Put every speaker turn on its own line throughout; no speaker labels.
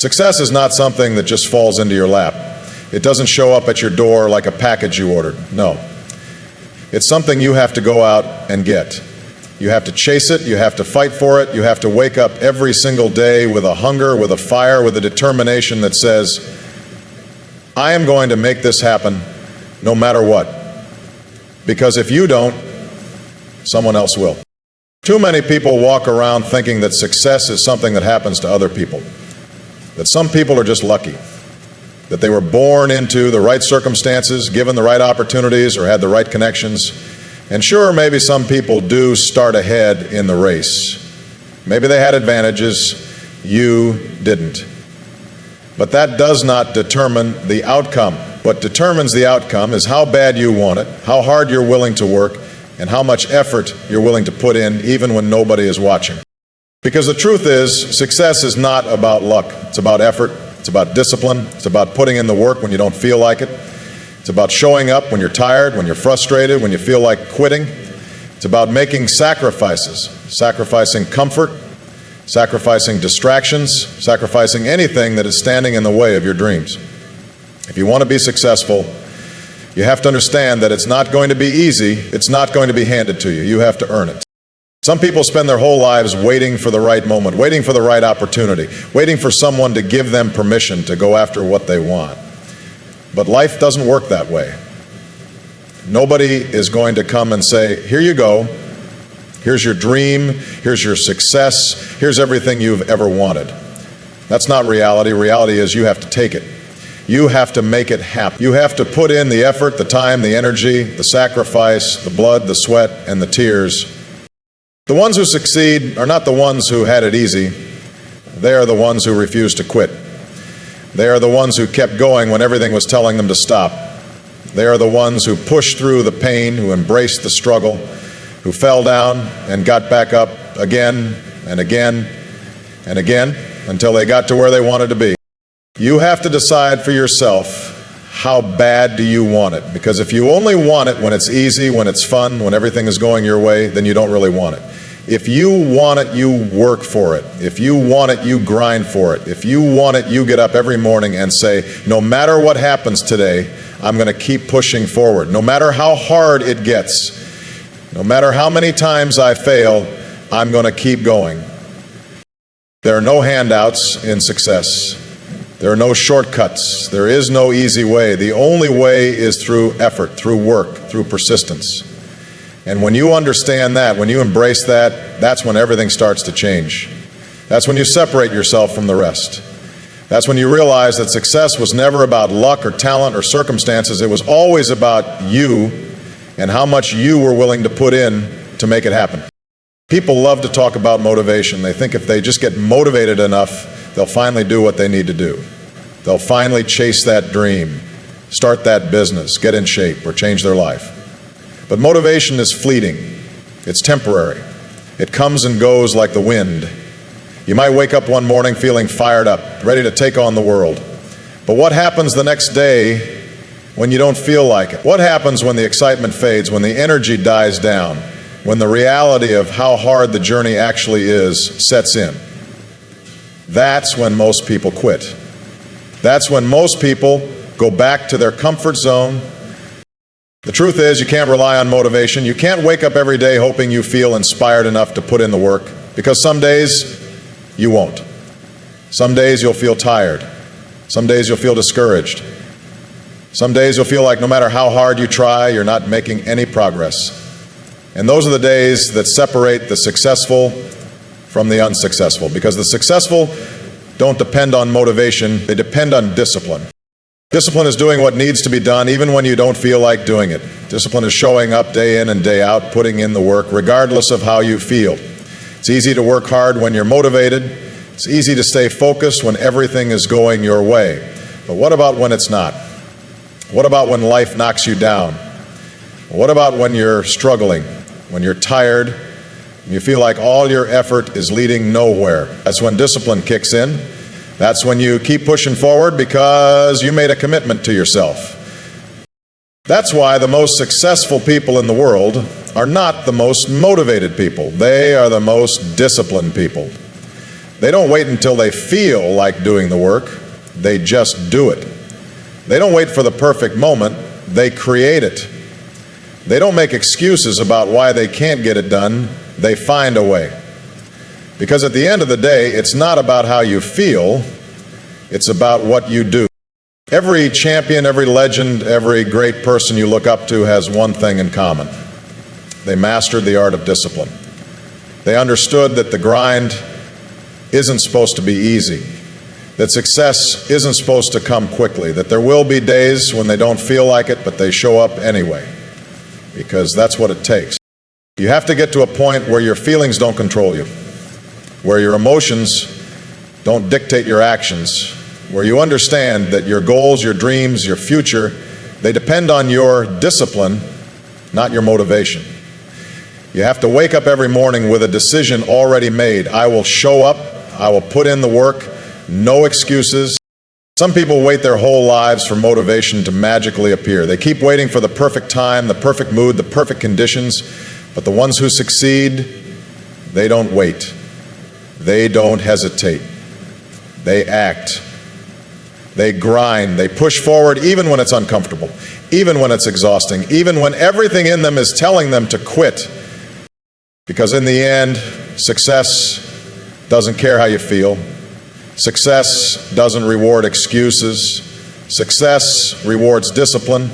Success is not something that just falls into your lap. It doesn't show up at your door like a package you ordered. No. It's something you have to go out and get. You have to chase it, you have to fight for it, you have to wake up every single day with a hunger, with a fire, with a determination that says, I am going to make this happen no matter what. Because if you don't, someone else will. Too many people walk around thinking that success is something that happens to other people. That some people are just lucky. That they were born into the right circumstances, given the right opportunities, or had the right connections. And sure, maybe some people do start ahead in the race. Maybe they had advantages, you didn't. But that does not determine the outcome. What determines the outcome is how bad you want it, how hard you're willing to work, and how much effort you're willing to put in even when nobody is watching. Because the truth is, success is not about luck. It's about effort, it's about discipline, it's about putting in the work when you don't feel like it. It's about showing up when you're tired, when you're frustrated, when you feel like quitting. It's about making sacrifices, sacrificing comfort, sacrificing distractions, sacrificing anything that is standing in the way of your dreams. If you want to be successful, you have to understand that it's not going to be easy, it's not going to be handed to you. You have to earn it. Some people spend their whole lives waiting for the right moment, waiting for the right opportunity, waiting for someone to give them permission to go after what they want. But life doesn't work that way. Nobody is going to come and say, here you go, here's your dream, here's your success, here's everything you've ever wanted. That's not reality. Reality is you have to take it. You have to make it happen. You have to put in the effort, the time, the energy, the sacrifice, the blood, the sweat, and the tears. The ones who succeed are not the ones who had it easy. They are the ones who refused to quit. They are the ones who kept going when everything was telling them to stop. They are the ones who pushed through the pain, who embraced the struggle, who fell down and got back up again and again and again until they got to where they wanted to be. You have to decide for yourself, how bad do you want it? Because if you only want it when it's easy, when it's fun, when everything is going your way, then you don't really want it. If you want it, you work for it. If you want it, you grind for it. If you want it, you get up every morning and say, no matter what happens today, I'm going to keep pushing forward. No matter how hard it gets, no matter how many times I fail, I'm going to keep going. There are no handouts in success. There are no shortcuts. There is no easy way. The only way is through effort, through work, through persistence. And when you understand that, when you embrace that, that's when everything starts to change. That's when you separate yourself from the rest. That's when you realize that success was never about luck or talent or circumstances. It was always about you and how much you were willing to put in to make it happen. People love to talk about motivation. They think if they just get motivated enough, they'll finally do what they need to do. They'll finally chase that dream, start that business, get in shape, or change their life. But motivation is fleeting. It's temporary. It comes and goes like the wind. You might wake up one morning feeling fired up, ready to take on the world. But what happens the next day when you don't feel like it? What happens when the excitement fades, when the energy dies down, when the reality of how hard the journey actually is sets in? That's when most people quit. That's when most people go back to their comfort zone. The truth is, you can't rely on motivation. You can't wake up every day hoping you feel inspired enough to put in the work, because some days you won't. Some days you'll feel tired. Some days you'll feel discouraged. Some days you'll feel like no matter how hard you try, you're not making any progress. And those are the days that separate the successful from the unsuccessful, because the successful don't depend on motivation, they depend on discipline. Discipline is doing what needs to be done even when you don't feel like doing it. Discipline is showing up day in and day out, putting in the work regardless of how you feel. It's easy to work hard when you're motivated. It's easy to stay focused when everything is going your way. But what about when it's not? What about when life knocks you down? What about when you're struggling, when you're tired, and you feel like all your effort is leading nowhere? That's when discipline kicks in. That's when you keep pushing forward because you made a commitment to yourself. That's why the most successful people in the world are not the most motivated people. They are the most disciplined people. They don't wait until they feel like doing the work. They just do it. They don't wait for the perfect moment. They create it. They don't make excuses about why they can't get it done. They find a way. Because at the end of the day, it's not about how you feel. It's about what you do. Every champion, every legend, every great person you look up to has one thing in common. They mastered the art of discipline. They understood that the grind isn't supposed to be easy, that success isn't supposed to come quickly, that there will be days when they don't feel like it, but they show up anyway, because that's what it takes. You have to get to a point where your feelings don't control you, where your emotions don't dictate your actions, where you understand that your goals, your dreams, your future, they depend on your discipline, not your motivation. You have to wake up every morning with a decision already made. I will show up, I will put in the work, no excuses. Some people wait their whole lives for motivation to magically appear. They keep waiting for the perfect time, the perfect mood, the perfect conditions, but the ones who succeed, they don't wait. They don't hesitate. They act. They grind. They push forward even when it's uncomfortable, even when it's exhausting, even when everything in them is telling them to quit. Because in the end, success doesn't care how you feel. Success doesn't reward excuses. Success rewards discipline.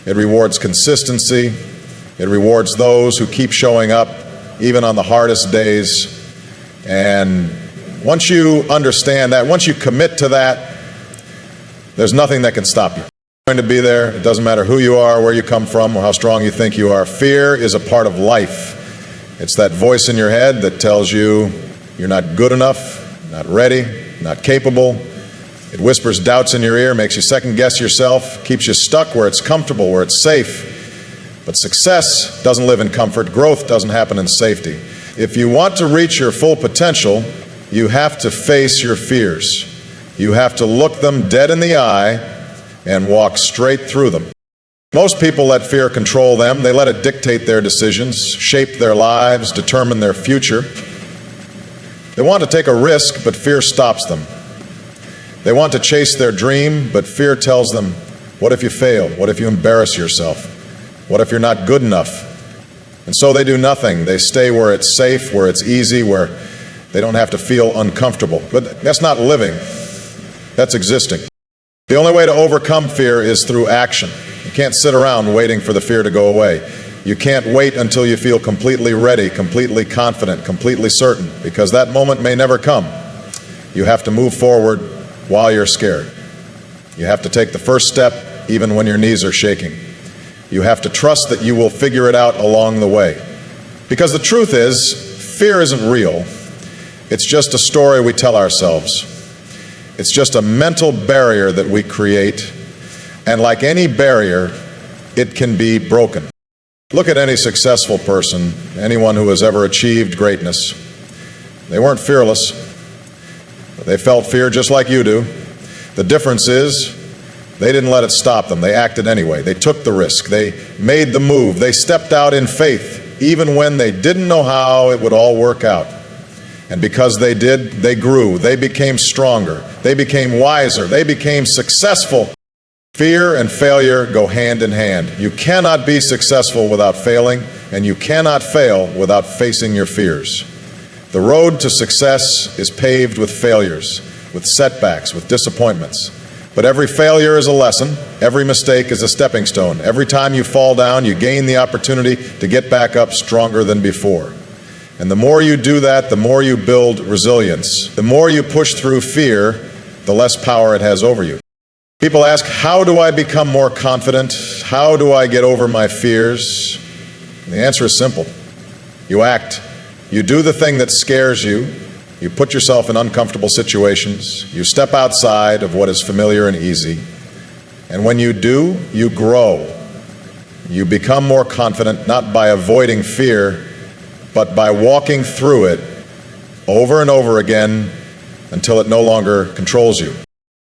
It rewards consistency. It rewards those who keep showing up even on the hardest days. And once you understand that, once you commit to that, there's nothing that can stop you. You're going to be there. It doesn't matter who you are, where you come from, or how strong you think you are. Fear is a part of life. It's that voice in your head that tells you you're not good enough, not ready, not capable. It whispers doubts in your ear, makes you second guess yourself, keeps you stuck where it's comfortable, where it's safe. But success doesn't live in comfort. Growth doesn't happen in safety. If you want to reach your full potential, you have to face your fears. You have to look them dead in the eye and walk straight through them. Most people let fear control them. They let it dictate their decisions, shape their lives, determine their future. They want to take a risk, but fear stops them. They want to chase their dream, but fear tells them, what if you fail? What if you embarrass yourself? What if you're not good enough? And so they do nothing. They stay where it's safe, where it's easy, where they don't have to feel uncomfortable. But that's not living. That's existing. The only way to overcome fear is through action. You can't sit around waiting for the fear to go away. You can't wait until you feel completely ready, completely confident, completely certain, because that moment may never come. You have to move forward while you're scared. You have to take the first step even when your knees are shaking. You have to trust that you will figure it out along the way. Because the truth is, fear isn't real. It's just a story we tell ourselves. It's just a mental barrier that we create. And like any barrier, it can be broken. Look at any successful person, anyone who has ever achieved greatness. They weren't fearless. They felt fear just like you do. The difference is they didn't let it stop them. They acted anyway. They took the risk. They made the move. They stepped out in faith, even when they didn't know how it would all work out. And because they did, they grew. They became stronger. They became wiser. They became successful. Fear and failure go hand in hand. You cannot be successful without failing, and you cannot fail without facing your fears. The road to success is paved with failures, with setbacks, with disappointments. But every failure is a lesson. Every mistake is a stepping stone. Every time you fall down, you gain the opportunity to get back up stronger than before. And the more you do that, the more you build resilience. The more you push through fear, the less power it has over you. People ask, how do I become more confident? How do I get over my fears? And the answer is simple. You act. You do the thing that scares you. You put yourself in uncomfortable situations. You step outside of what is familiar and easy. And when you do, you grow. You become more confident, not by avoiding fear, but by walking through it over and over again until it no longer controls you.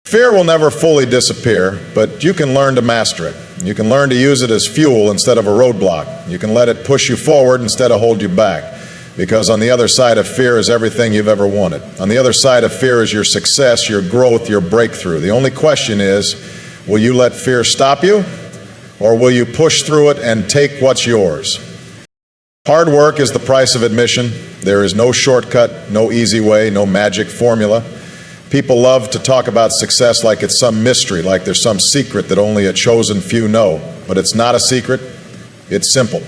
Fear will never fully disappear, but you can learn to master it. You can learn to use it as fuel instead of a roadblock. You can let it push you forward instead of hold you back. Because on the other side of fear is everything you've ever wanted. On the other side of fear is your success, your growth, your breakthrough. The only question is, will you let fear stop you, or will you push through it and take what's yours? Hard work is the price of admission. There is no shortcut, no easy way, no magic formula. People love to talk about success like it's some mystery, like there's some secret that only a chosen few know. But it's not a secret. It's simple.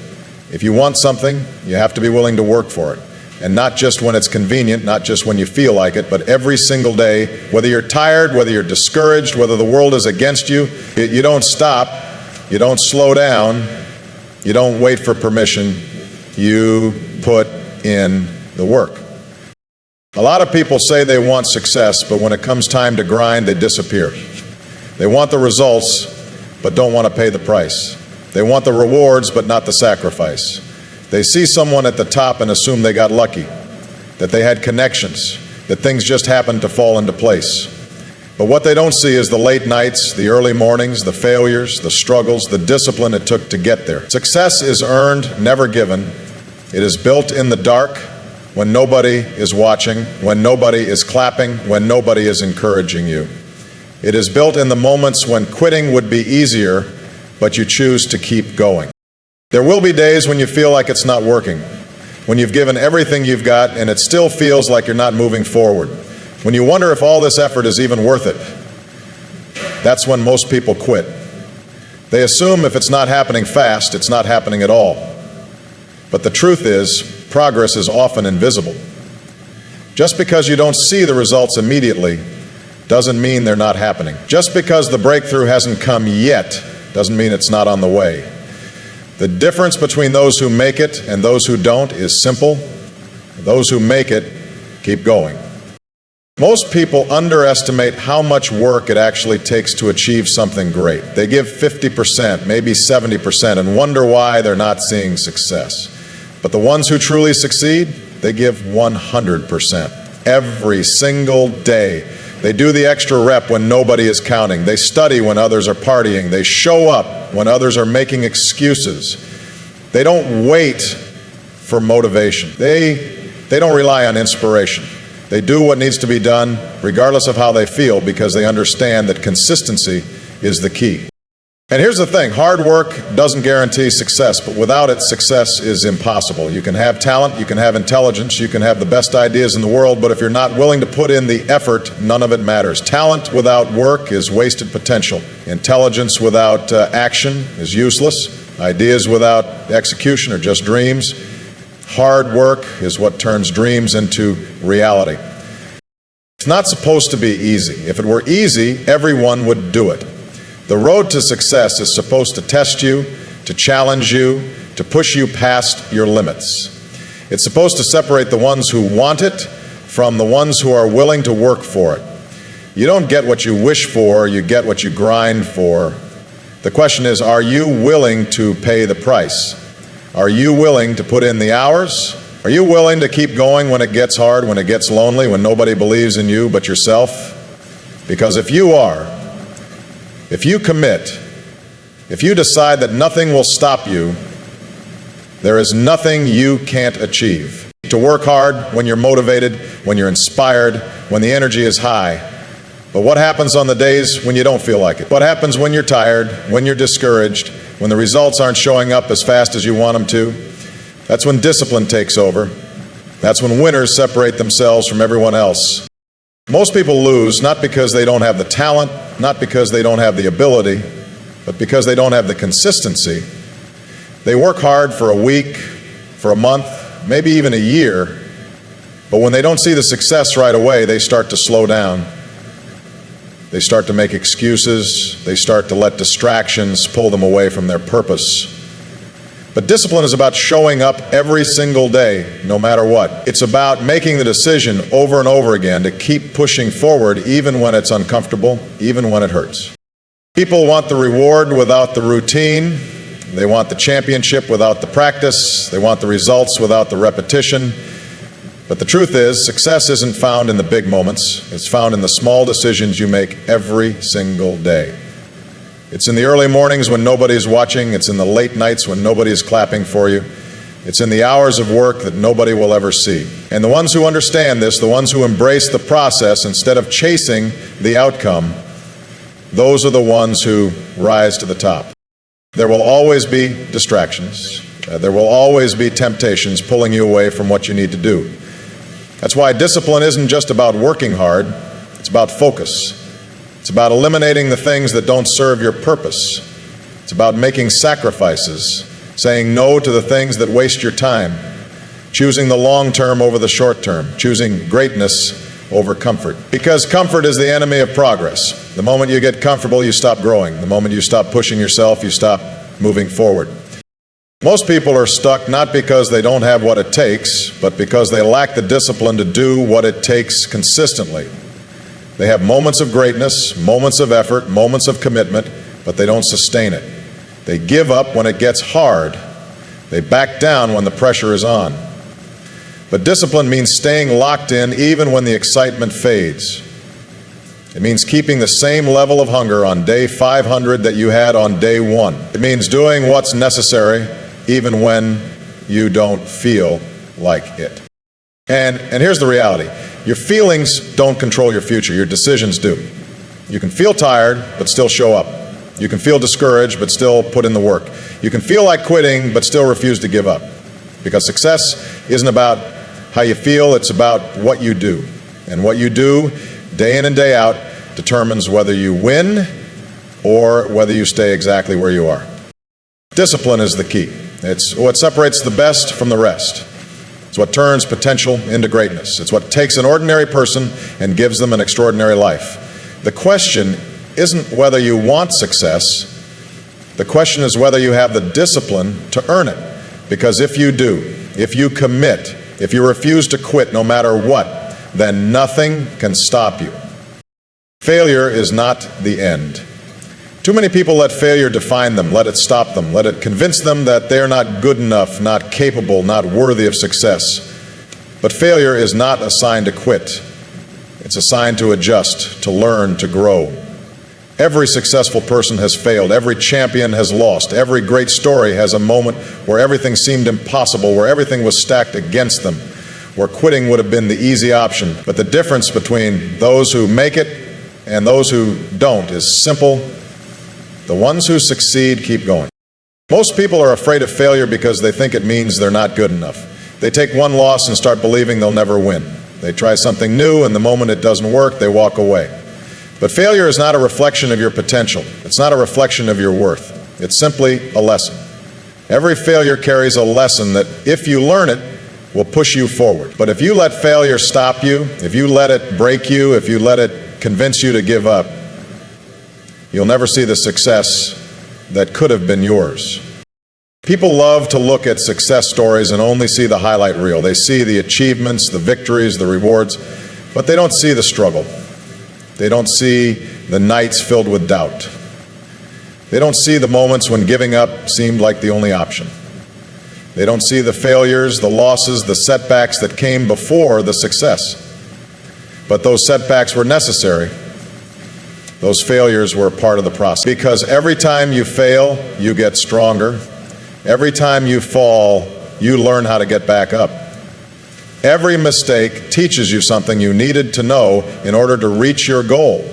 If you want something, you have to be willing to work for it. And not just when it's convenient, not just when you feel like it, but every single day, whether you're tired, whether you're discouraged, whether the world is against you, you don't stop, you don't slow down, you don't wait for permission, you put in the work. A lot of people say they want success, but when it comes time to grind, they disappear. They want the results, but don't want to pay the price. They want the rewards, but not the sacrifice. They see someone at the top and assume they got lucky, that they had connections, that things just happened to fall into place. But what they don't see is the late nights, the early mornings, the failures, the struggles, the discipline it took to get there. Success is earned, never given. It is built in the dark, when nobody is watching, when nobody is clapping, when nobody is encouraging you. It is built in the moments when quitting would be easier, but you choose to keep going. There will be days when you feel like it's not working, when you've given everything you've got and it still feels like you're not moving forward, when you wonder if all this effort is even worth it. That's when most people quit. They assume if it's not happening fast, it's not happening at all. But the truth is, progress is often invisible. Just because you don't see the results immediately doesn't mean they're not happening. Just because the breakthrough hasn't come yet doesn't mean it's not on the way. The difference between those who make it and those who don't is simple. Those who make it keep going. Most people underestimate how much work it actually takes to achieve something great. They give 50%, maybe 70%, and wonder why they're not seeing success. But the ones who truly succeed, they give 100%. Every single day. They do the extra rep when nobody is counting. They study when others are partying. They show up when others are making excuses. They don't wait for motivation. They don't rely on inspiration. They do what needs to be done regardless of how they feel because they understand that consistency is the key. And here's the thing, hard work doesn't guarantee success, but without it, success is impossible. You can have talent, you can have intelligence, you can have the best ideas in the world, but if you're not willing to put in the effort, none of it matters. Talent without work is wasted potential. Intelligence without action is useless. Ideas without execution are just dreams. Hard work is what turns dreams into reality. It's not supposed to be easy. If it were easy, everyone would do it. The road to success is supposed to test you, to challenge you, to push you past your limits. It's supposed to separate the ones who want it from the ones who are willing to work for it. You don't get what you wish for, you get what you grind for. The question is, are you willing to pay the price? Are you willing to put in the hours? Are you willing to keep going when it gets hard, when it gets lonely, when nobody believes in you but yourself? Because if you are, if you commit, if you decide that nothing will stop you, there is nothing you can't achieve. To work hard when you're motivated, when you're inspired, when the energy is high. But what happens on the days when you don't feel like it? What happens when you're tired, when you're discouraged, when the results aren't showing up as fast as you want them to? That's when discipline takes over. That's when winners separate themselves from everyone else. Most people lose not because they don't have the talent, not because they don't have the ability, but because they don't have the consistency. They work hard for a week, for a month, maybe even a year, but when they don't see the success right away, they start to slow down. They start to make excuses. They start to let distractions pull them away from their purpose. But discipline is about showing up every single day, no matter what. It's about making the decision over and over again to keep pushing forward even when it's uncomfortable, even when it hurts. People want the reward without the routine. They want the championship without the practice. They want the results without the repetition. But the truth is, success isn't found in the big moments. It's found in the small decisions you make every single day. It's in the early mornings when nobody's watching. It's in the late nights when nobody's clapping for you. It's in the hours of work that nobody will ever see. And the ones who understand this, the ones who embrace the process instead of chasing the outcome, those are the ones who rise to the top. There will always be distractions. There will always be temptations pulling you away from what you need to do. That's why discipline isn't just about working hard, it's about focus. It's about eliminating the things that don't serve your purpose. It's about making sacrifices, saying no to the things that waste your time, choosing the long term over the short term, choosing greatness over comfort. Because comfort is the enemy of progress. The moment you get comfortable, you stop growing. The moment you stop pushing yourself, you stop moving forward. Most people are stuck not because they don't have what it takes, but because they lack the discipline to do what it takes consistently. They have moments of greatness, moments of effort, moments of commitment, but they don't sustain it. They give up when it gets hard. They back down when the pressure is on. But discipline means staying locked in even when the excitement fades. It means keeping the same level of hunger on day 500 that you had on day 1. It means doing what's necessary even when you don't feel like it. And here's the reality. Your feelings don't control your future. Your decisions do. You can feel tired, but still show up. You can feel discouraged, but still put in the work. You can feel like quitting, but still refuse to give up. Because success isn't about how you feel, it's about what you do. And what you do, day in and day out, determines whether you win or whether you stay exactly where you are. Discipline is the key. It's what separates the best from the rest. It's what turns potential into greatness. It's what takes an ordinary person and gives them an extraordinary life. The question isn't whether you want success. The question is whether you have the discipline to earn it. Because if you do, if you commit, if you refuse to quit no matter what, then nothing can stop you. Failure is not the end. Too many people let failure define them, let it stop them, let it convince them that they're not good enough, not capable, not worthy of success. But failure is not a sign to quit. It's a sign to adjust, to learn, to grow. Every successful person has failed. Every champion has lost. Every great story has a moment where everything seemed impossible, where everything was stacked against them, where quitting would have been the easy option. But the difference between those who make it and those who don't is simple. The ones who succeed keep going. Most people are afraid of failure because they think it means they're not good enough. They take one loss and start believing they'll never win. They try something new, and the moment it doesn't work, they walk away. But failure is not a reflection of your potential. It's not a reflection of your worth. It's simply a lesson. Every failure carries a lesson that, if you learn it, will push you forward. But if you let failure stop you, if you let it break you, if you let it convince you to give up, you'll never see the success that could have been yours. People love to look at success stories and only see the highlight reel. They see the achievements, the victories, the rewards, but they don't see the struggle. They don't see the nights filled with doubt. They don't see the moments when giving up seemed like the only option. They don't see the failures, the losses, the setbacks that came before the success. But those setbacks were necessary. Those failures were a part of the process. Because every time you fail, you get stronger. Every time you fall, you learn how to get back up. Every mistake teaches you something you needed to know in order to reach your goal.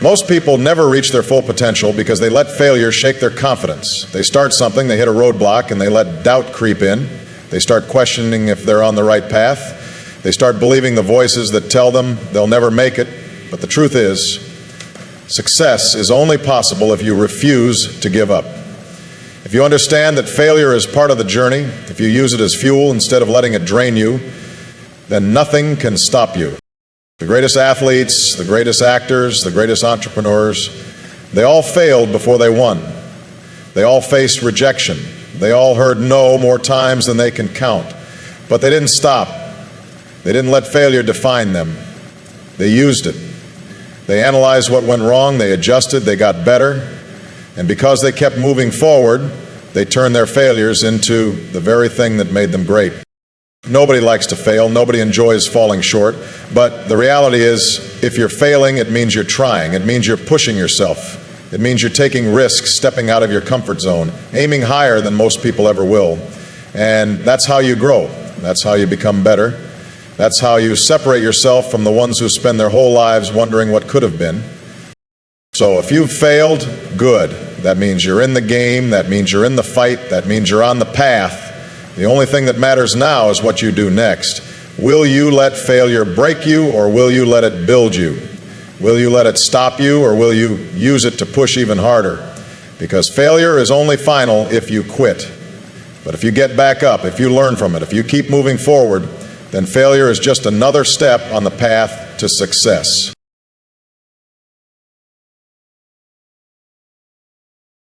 Most people never reach their full potential because they let failure shake their confidence. They start something, they hit a roadblock, and they let doubt creep in. They start questioning if they're on the right path. They start believing the voices that tell them they'll never make it. But the truth is, success is only possible if you refuse to give up. If you understand that failure is part of the journey, if you use it as fuel instead of letting it drain you, then nothing can stop you. The greatest athletes, the greatest actors, the greatest entrepreneurs, they all failed before they won. They all faced rejection. They all heard no more times than they can count. But they didn't stop. They didn't let failure define them. They used it. They analyzed what went wrong, they adjusted, they got better, and because they kept moving forward, they turned their failures into the very thing that made them great. Nobody likes to fail, nobody enjoys falling short, but the reality is, if you're failing, it means you're trying, it means you're pushing yourself, it means you're taking risks, stepping out of your comfort zone, aiming higher than most people ever will, And that's how you grow. That's how you become better. That's how you separate yourself from the ones who spend their whole lives wondering what could have been. So if you've failed, good. That means you're in the game. That means you're in the fight. That means you're on the path. The only thing that matters now is what you do next. Will you let failure break you, or will you let it build you? Will you let it stop you, or will you use it to push even harder? Because failure is only final if you quit. But if you get back up, if you learn from it, if you keep moving forward, then failure is just another step on the path to success.